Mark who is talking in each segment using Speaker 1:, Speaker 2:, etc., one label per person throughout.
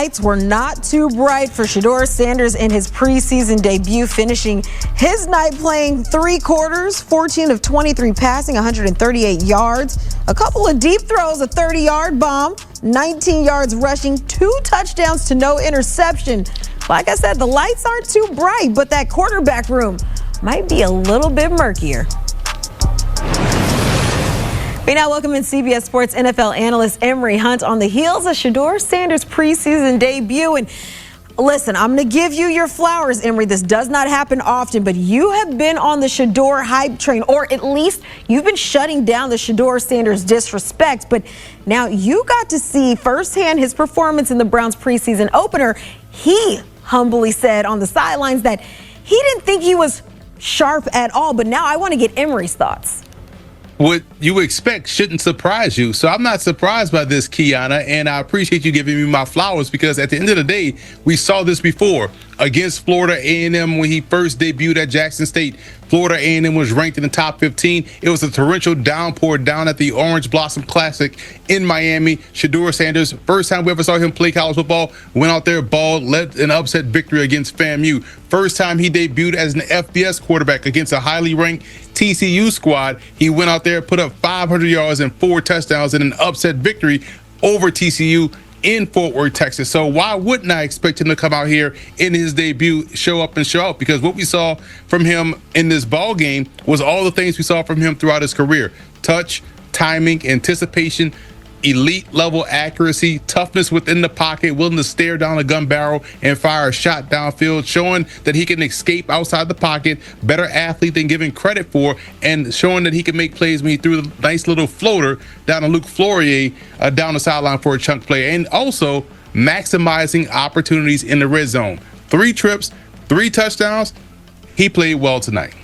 Speaker 1: lights were not too bright for Shedeur Sanders in his preseason debut, finishing his night playing 3 quarters, 14 of 23 passing, 138 yards, a couple of deep throws, a 30-yard bomb, 19 yards rushing, 2 touchdowns to no interception. Like I said, the lights aren't too bright, but that quarterback room might be a little bit murkier. We now welcome in CBS Sports NFL analyst Emory Hunt on the heels of Shedeur Sanders' preseason debut. And listen, I'm going to give you your flowers, Emory. This does not happen often, but you have been on the Shedeur hype train, or at least you've been shutting down the Shedeur Sanders disrespect. But now you got to see firsthand his performance in the Browns preseason opener. He humbly said on the sidelines that he didn't think he was Sharpe at all. But now I want to get Emory's thoughts.
Speaker 2: What you expect shouldn't surprise you. So I'm not surprised by this, Kiana, and I appreciate you giving me my flowers, because at the end of the day, we saw this before against Florida A&M when he first debuted at Jackson State. Florida A&M was ranked in the top 15. It was a torrential downpour down at the Orange Blossom Classic in Miami. Shedeur Sanders, first time we ever saw him play college football, went out there, balled, led an upset victory against FAMU. First time he debuted as an FBS quarterback against a highly ranked TCU squad, he went out there, put up 500 yards and 4 touchdowns in an upset victory over TCU in Fort Worth, Texas. So why wouldn't I expect him to come out here in his debut, show up and show out? Because what we saw from him in this ball game was all the things we saw from him throughout his career: touch, timing, anticipation, elite level accuracy, toughness within the pocket, willing to stare down a gun barrel and fire a shot downfield, showing that he can escape outside the pocket, better athlete than given credit for, and showing that he can make plays when he threw the nice little floater down to Luke Flourier down the sideline for a chunk play, and also maximizing opportunities in the red zone. 3 trips, 3 touchdowns. He played well tonight.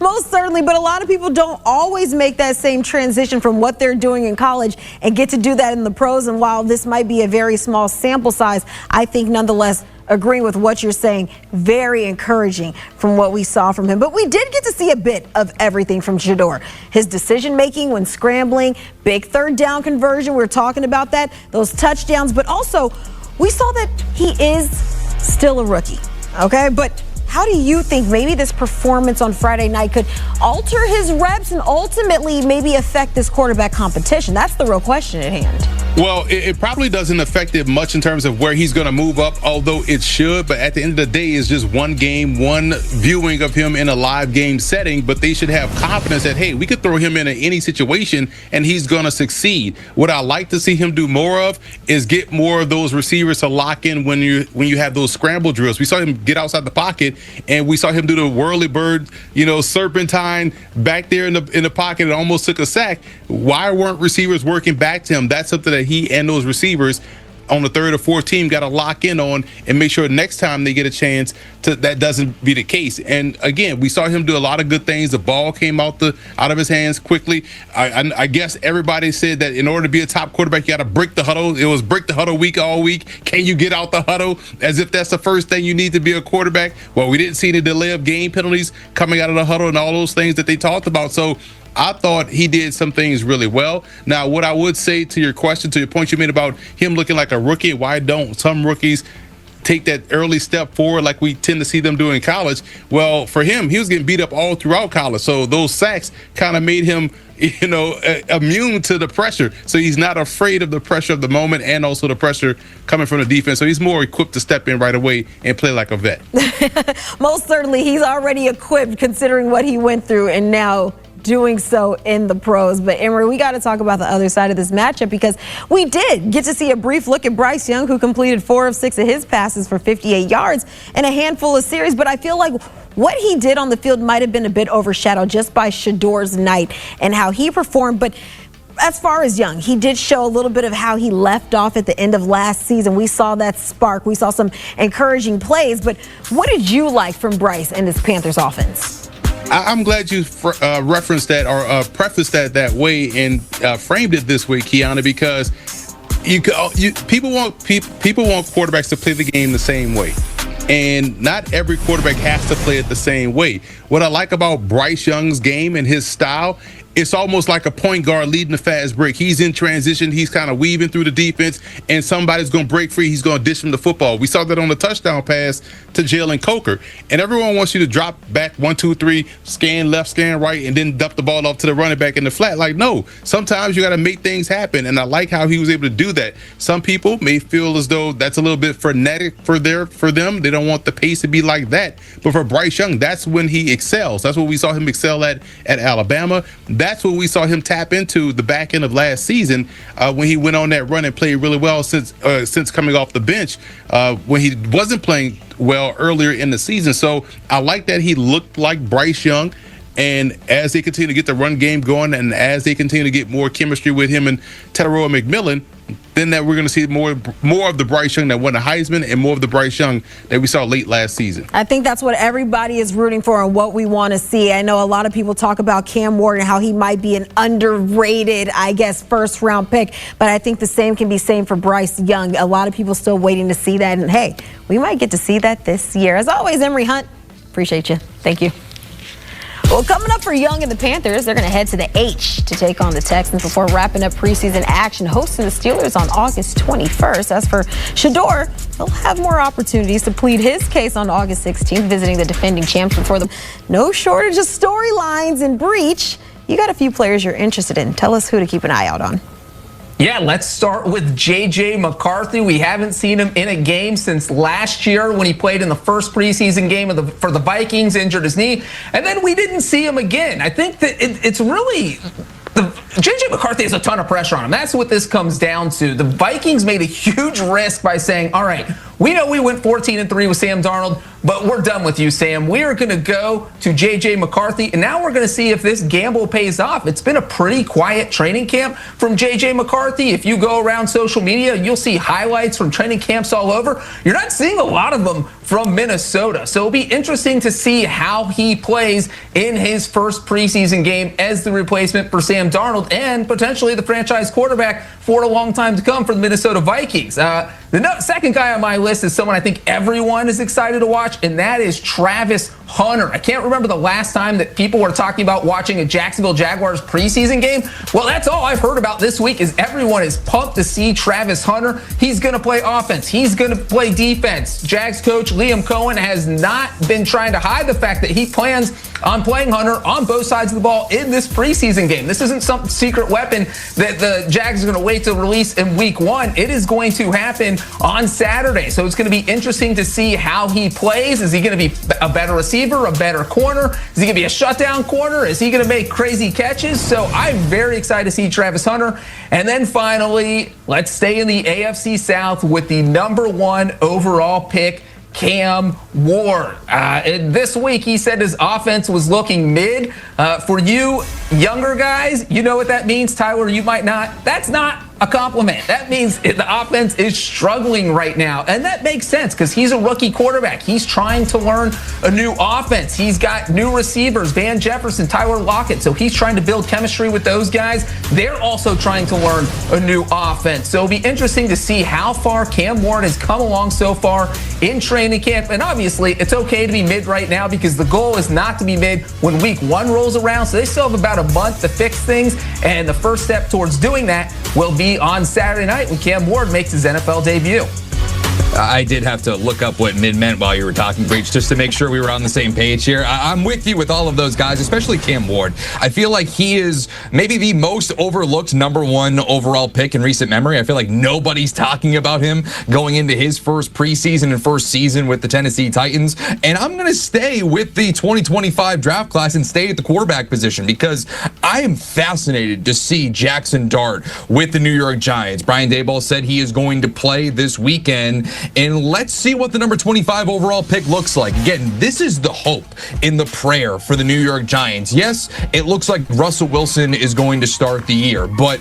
Speaker 1: Most certainly, but a lot of people don't always make that same transition from what they're doing in college and get to do that in the pros. And while this might be a very small sample size, I think nonetheless, agreeing with what you're saying, very encouraging from what we saw from him. But we did get to see a bit of everything from Shedeur. His decision making when scrambling, big 3rd down conversion, we're talking about that, those touchdowns, but also we saw that he is still a rookie, okay? But how do you think maybe this performance on Friday night could alter his reps and ultimately maybe affect this quarterback competition? That's the real question at hand.
Speaker 2: Well, it probably doesn't affect it much in terms of where he's going to move up, although it should. But at the end of the day, it's just one game, one viewing of him in a live game setting. But they should have confidence that, hey, we could throw him in any situation and he's going to succeed. What I like to see him do more of is get more of those receivers to lock in when you have those scramble drills. We saw him get outside the pocket, and we saw him do the whirly bird, serpentine back there in the pocket and almost took a sack. Why weren't receivers working back to him? That's something that he and those receivers on the 3rd or 4th team got to lock in on and make sure next time they get a chance that doesn't be the case. And again, we saw him do a lot of good things. The ball came out of his hands quickly. I guess everybody said that in order to be a top quarterback, you got to break the huddle. It was break the huddle week all week. Can you get out the huddle? As if that's the first thing you need to be a quarterback. Well, we didn't see any delay of game penalties coming out of the huddle and all those things that they talked about. So I thought he did some things really well. Now, what I would say to your question, to your point you made about him looking like a rookie, why don't some rookies take that early step forward like we tend to see them do in college? Well, for him, he was getting beat up all throughout college. So those sacks kind of made him, immune to the pressure. So he's not afraid of the pressure of the moment and also the pressure coming from the defense. So he's more equipped to step in right away and play like a vet.
Speaker 1: Most certainly, he's already equipped considering what he went through and now doing so in the pros. But Emory, we got to talk about the other side of this matchup, because we did get to see a brief look at Bryce Young, who completed 4 of 6 of his passes for 58 yards and a handful of series. But I feel like what he did on the field might have been a bit overshadowed just by Shedeur's night and how he performed. But as far as Young, he did show a little bit of how he left off at the end of last season. We saw that spark. We saw some encouraging plays. But what did you like from Bryce and this Panthers offense?
Speaker 2: I'm glad you referenced that or prefaced that way and framed it this way, Kiana, because people want quarterbacks to play the game the same way. And not every quarterback has to play it the same way. What I like about Bryce Young's game and his style it's almost like a point guard leading the fast break. He's in transition. He's kind of weaving through the defense, and somebody's going to break free. He's going to dish him the football. We saw that on the touchdown pass to Jalen Coker. And everyone wants you to drop back 1, 2, 3, scan left, scan right, and then dump the ball off to the running back in the flat. Like, no, sometimes you got to make things happen, and I like how he was able to do that. Some people may feel as though that's a little bit frenetic for them. They don't want the pace to be like that. But for Bryce Young, that's when he excels. That's what we saw him excel at Alabama. That's what we saw him tap into the back end of last season when he went on that run and played really well since coming off the bench when he wasn't playing well earlier in the season. So I like that he looked like Bryce Young. And as they continue to get the run game going and as they continue to get more chemistry with him and Tedero McMillan, then that we're going to see more of the Bryce Young that won the Heisman and more of the Bryce Young that we saw late last season.
Speaker 1: I think that's what everybody is rooting for and what we want to see. I know a lot of people talk about Cam Ward and how he might be an underrated, first-round pick. But I think the same can be said for Bryce Young. A lot of people still waiting to see that. And, hey, we might get to see that this year. As always, Emery Hunt, appreciate you. Thank you. Well, coming up for Young and the Panthers, they're going to head to the H to take on the Texans before wrapping up preseason action, hosting the Steelers on August 21st. As for Shedeur, he'll have more opportunities to plead his case on August 16th, visiting the defending champs before them. No shortage of storylines in Breach. You got a few players you're interested in. Tell us who to keep an eye out on.
Speaker 3: Yeah, let's start with J.J. McCarthy. We haven't seen him in a game since last year when he played in the first preseason game for the Vikings, injured his knee, and then we didn't see him again. I think that it's really... J.J. McCarthy has a ton of pressure on him. That's what this comes down to. The Vikings made a huge risk by saying, all right, we know we went 14-3 with Sam Darnold, but we're done with you, Sam. We are going to go to J.J. McCarthy, and now we're going to see if this gamble pays off. It's been a pretty quiet training camp from J.J. McCarthy. If you go around social media, you'll see highlights from training camps all over. You're not seeing a lot of them from Minnesota. So it'll be interesting to see how he plays in his first preseason game as the replacement for Sam Darnold and potentially the franchise quarterback for a long time to come for the Minnesota Vikings. The second guy on my list is someone I think everyone is excited to watch, and that is Travis Hunter. I can't remember the last time that people were talking about watching a Jacksonville Jaguars preseason game. Well, that's all I've heard about this week is everyone is pumped to see Travis Hunter. He's going to play offense. He's going to play defense. Jags coach Liam Cohen has not been trying to hide the fact that he plans on playing Hunter on both sides of the ball in this preseason game. This isn't some secret weapon that the Jags are going to wait to release in week 1. It is going to happen on Saturday. So it's going to be interesting to see how he plays. Is he going to be a better receiver, a better corner? Is he going to be a shutdown corner? Is he going to make crazy catches? So I'm very excited to see Travis Hunter. And then finally, let's stay in the AFC South with the #1 overall pick, Cam Ward. This week, he said his offense was looking mid. For you younger guys, you know what that means. Tyler, you might not. That's not a compliment. That means the offense is struggling right now. And that makes sense because he's a rookie quarterback. He's trying to learn a new offense. He's got new receivers, Van Jefferson, Tyler Lockett. So he's trying to build chemistry with those guys. They're also trying to learn a new offense. So it'll be interesting to see how far Cam Ward has come along so far in training camp. And obviously, it's okay to be mid right now because the goal is not to be mid when week 1 rolls around. So they still have about a month to fix things. And the first step towards doing that will be on Saturday night when Cam Ward makes his NFL debut.
Speaker 4: I did have to look up what mid meant while you were talking, Breach, just to make sure we were on the same page here. I'm with you with all of those guys, especially Cam Ward. I feel like he is maybe the most overlooked #1 overall pick in recent memory. I feel like nobody's talking about him going into his first preseason and first season with the Tennessee Titans. And I'm going to stay with the 2025 draft class and stay at the quarterback position because I am fascinated to see Jackson Dart with the New York Giants. Brian Daboll said he is going to play this weekend. And let's see what the number 25 overall pick looks like. Again, this is the hope in the prayer for the New York Giants. Yes, it looks like Russell Wilson is going to start the year, but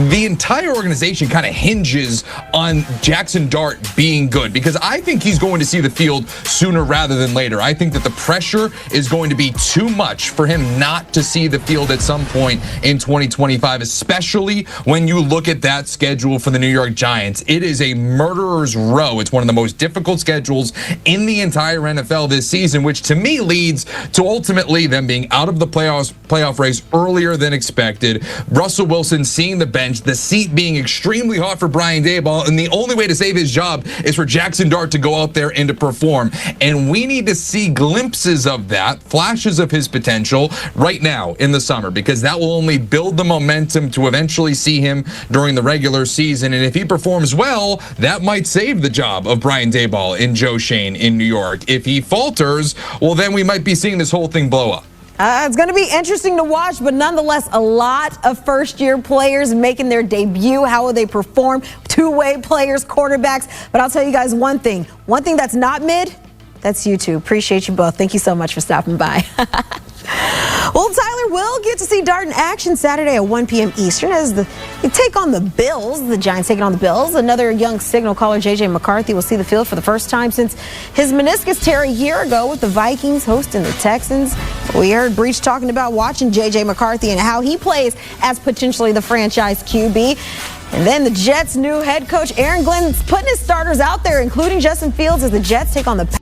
Speaker 4: the entire organization kind of hinges on Jackson Dart being good because I think he's going to see the field sooner rather than later. I think that the pressure is going to be too much for him not to see the field at some point in 2025, especially when you look at that schedule for the New York Giants. It is a murderer's row. It's against one of the most difficult schedules in the entire NFL this season, which to me leads to ultimately them being out of the playoff race earlier than expected. Russell Wilson seeing the bench, the seat being extremely hot for Brian Daboll, and the only way to save his job is for Jackson Dart to go out there and to perform. And we need to see glimpses of that, flashes of his potential right now in the summer, because that will only build the momentum to eventually see him during the regular season. And if he performs well, that might save the job of Brian Daboll and Joe Schoen in New York. If he falters, well, then we might be seeing this whole thing blow up.
Speaker 1: It's going to be interesting to watch, but nonetheless, a lot of first-year players making their debut. How will they perform? Two-way players, quarterbacks. But I'll tell you guys one thing that's not mid, that's you two. Appreciate you both. Thank you so much for stopping by. Well, Tyler will get to see Dart in action Saturday at 1 p.m. Eastern as they take on the Bills. The Giants taking on the Bills. Another young signal caller, J.J. McCarthy, will see the field for the first time since his meniscus tear a year ago with the Vikings hosting the Texans. We heard Breach talking about watching J.J. McCarthy and how he plays as potentially the franchise QB. And then the Jets' new head coach, Aaron Glenn's putting his starters out there, including Justin Fields, as the Jets take on the